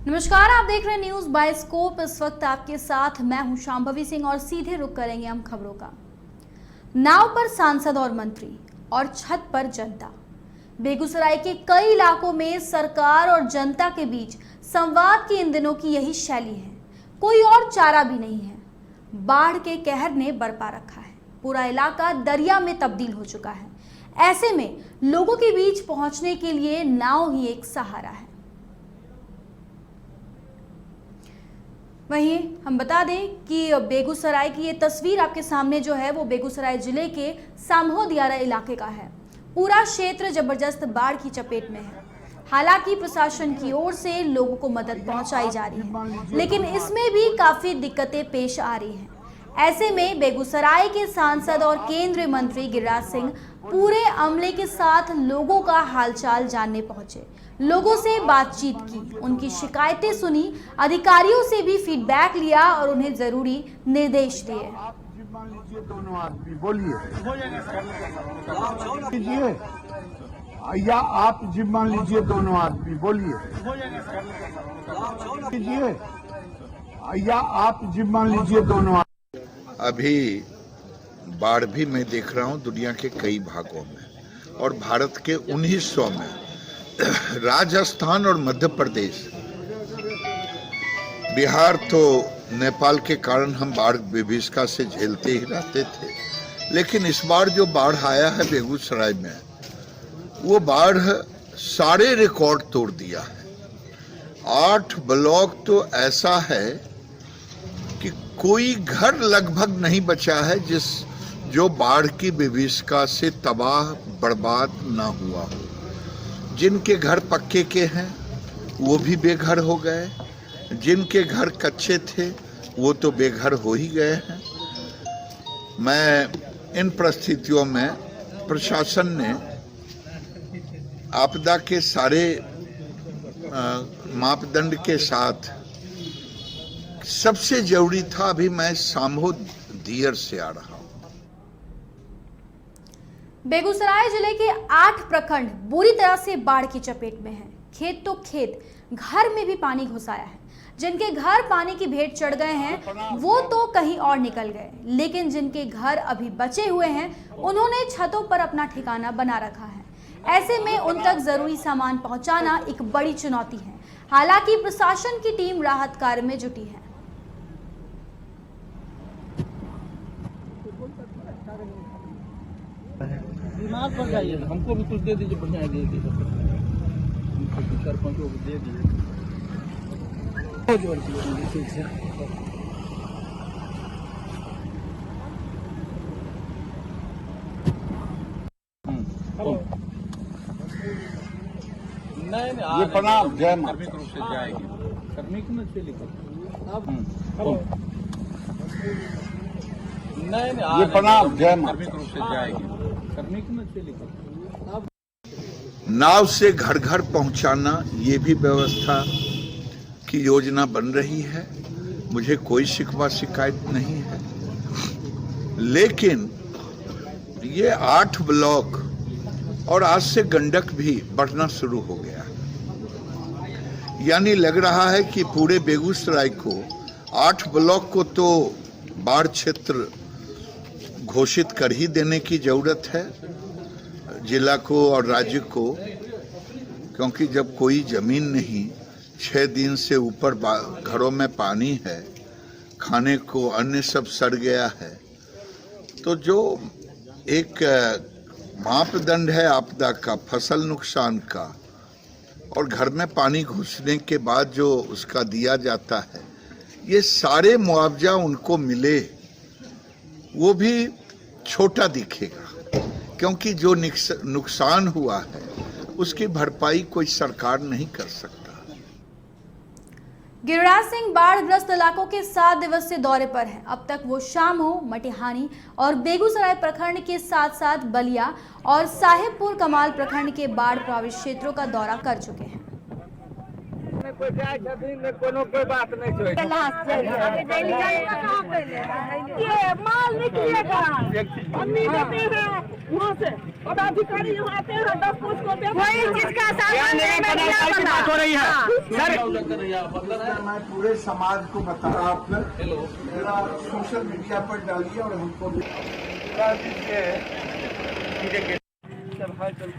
नमस्कार, आप देख रहे हैं न्यूज बाइस्कोप। इस वक्त आपके साथ मैं हूं शांभवी सिंह और सीधे रुक करेंगे हम खबरों का। नाव पर सांसद और मंत्री और छत पर जनता। बेगूसराय के कई इलाकों में सरकार और जनता के बीच संवाद की इन दिनों की यही शैली है। कोई और चारा भी नहीं है। बाढ़ के कहर ने बरपा रखा है। पूरा इलाका दरिया में तब्दील हो चुका है। ऐसे में लोगों के बीच पहुंचने के लिए नाव ही एक सहारा है। वहीं हम बता दें कि बेगूसराय की ये तस्वीर आपके सामने जो है वो बेगूसराय जिले के सामहो दियारा इलाके का है। पूरा क्षेत्र जबरदस्त बाढ़ की चपेट में है। हालांकि प्रशासन की ओर से लोगों को मदद पहुंचाई जा रही है, लेकिन इसमें भी काफी दिक्कतें पेश आ रही हैं। ऐसे में बेगूसराय के सांसद और केंद्रीय मंत्री गिरिराज सिंह पूरे अमले के साथ लोगों का हालचाल जानने पहुंचे। लोगों से बातचीत की, उनकी शिकायतें सुनी, अधिकारियों से भी फीडबैक लिया और उन्हें जरूरी निर्देश दिए। आप जिम्मा लीजिए, दोनों आदमी बोलिए या आप जिम्मा लीजिए, दोनों आदमी बोलिए या आप जिम्मा लीजिए, दोनों आदमी। अभी बाढ़ भी मैं देख रहा हूं दुनिया के कई भागों में और भारत के 1900 में राजस्थान और मध्य प्रदेश, बिहार तो नेपाल के कारण हम बाढ़ विभीषिका से झेलते ही रहते थे, लेकिन इस बार जो बाढ़ आया है बेगूसराय में, वो बाढ़ सारे रिकॉर्ड तोड़ दिया है। 8 ब्लॉक तो ऐसा है कि कोई घर लगभग नहीं बचा है जो बाढ़ की विभीषिका से तबाह बर्बाद ना हुआ हो। जिनके घर पक्के के हैं वो भी बेघर हो गए, जिनके घर कच्चे थे वो तो बेघर हो ही गए हैं। मैं इन परिस्थितियों में प्रशासन ने आपदा के सारे मापदंड के साथ, सबसे जरूरी था, अभी मैं सामहो दियर से आ रहा हूं। बेगूसराय जिले के 8 प्रखंड बुरी तरह से बाढ़ की चपेट में हैं। खेत तो खेत, घर में भी पानी घुस आया है। जिनके घर पानी की भेंट चढ़ गए हैं वो तो कहीं और निकल गए, लेकिन जिनके घर अभी बचे हुए हैं उन्होंने छतों पर अपना ठिकाना बना रखा है। ऐसे में उन तक जरूरी सामान पहुंचाना एक बड़ी चुनौती है। हालांकि प्रशासन की टीम राहत कार्य में जुटी है। पर जाइए, हमको भी कुछ दे दीजिए, बढ़िया दे दीजिए, सरपंचों को दे दीजिए। नहीं, ये प्रणाम, जय मां। कार्मिक रूप से जाएगी, कार्मिक में से लिखो अब। नहीं, ये प्रणाम, जय मां। कार्मिक रूप से जाएगी, कार्मिक में से लिखो अब। नाव से घर घर पहुंचाना, ये भी व्यवस्था की योजना बन रही है। मुझे कोई शिकवा शिकायत नहीं है, लेकिन ये 8 ब्लॉक और आज से गंडक भी बढ़ना शुरू हो गया, यानी लग रहा है कि पूरे बेगूसराय को 8 ब्लॉक को तो बाढ़ क्षेत्र घोषित कर ही देने की जरूरत है, जिला को और राज्य को, क्योंकि जब कोई जमीन नहीं, 6 दिन से ऊपर घरों में पानी है, खाने को अन्य सब सड़ गया है, तो जो एक मापदंड है आपदा का, फसल नुकसान का, और घर में पानी घुसने के बाद जो उसका दिया जाता है, ये सारे मुआवजा उनको मिले, वो भी छोटा दिखेगा, क्योंकि जो नुकसान हुआ है उसकी भरपाई कोई सरकार नहीं कर सकता। गिरिराज सिंह बाढ़ग्रस्त इलाकों के 7 दिवसीय दौरे पर हैं। अब तक वो शामहो, मटिहानी और बेगूसराय प्रखंड के साथ साथ बलिया और साहेबपुर कमाल प्रखंड के बाढ़ प्रभावित क्षेत्रों का दौरा कर चुके हैं। कोई जाए छथिन ने कोनो कोई बात नहीं छै ये माल निकलिएगा हमनी देते हैं वहाँ से पदाधिकारी यहाँ आते हैं 10 पूछ को वही चीज का सामान हो रही है सर मैं पूरे समाज को बता रहा आप मेरा सोशल मीडिया पर डालिए और हमको भी बता दीजिए। चल हाय चल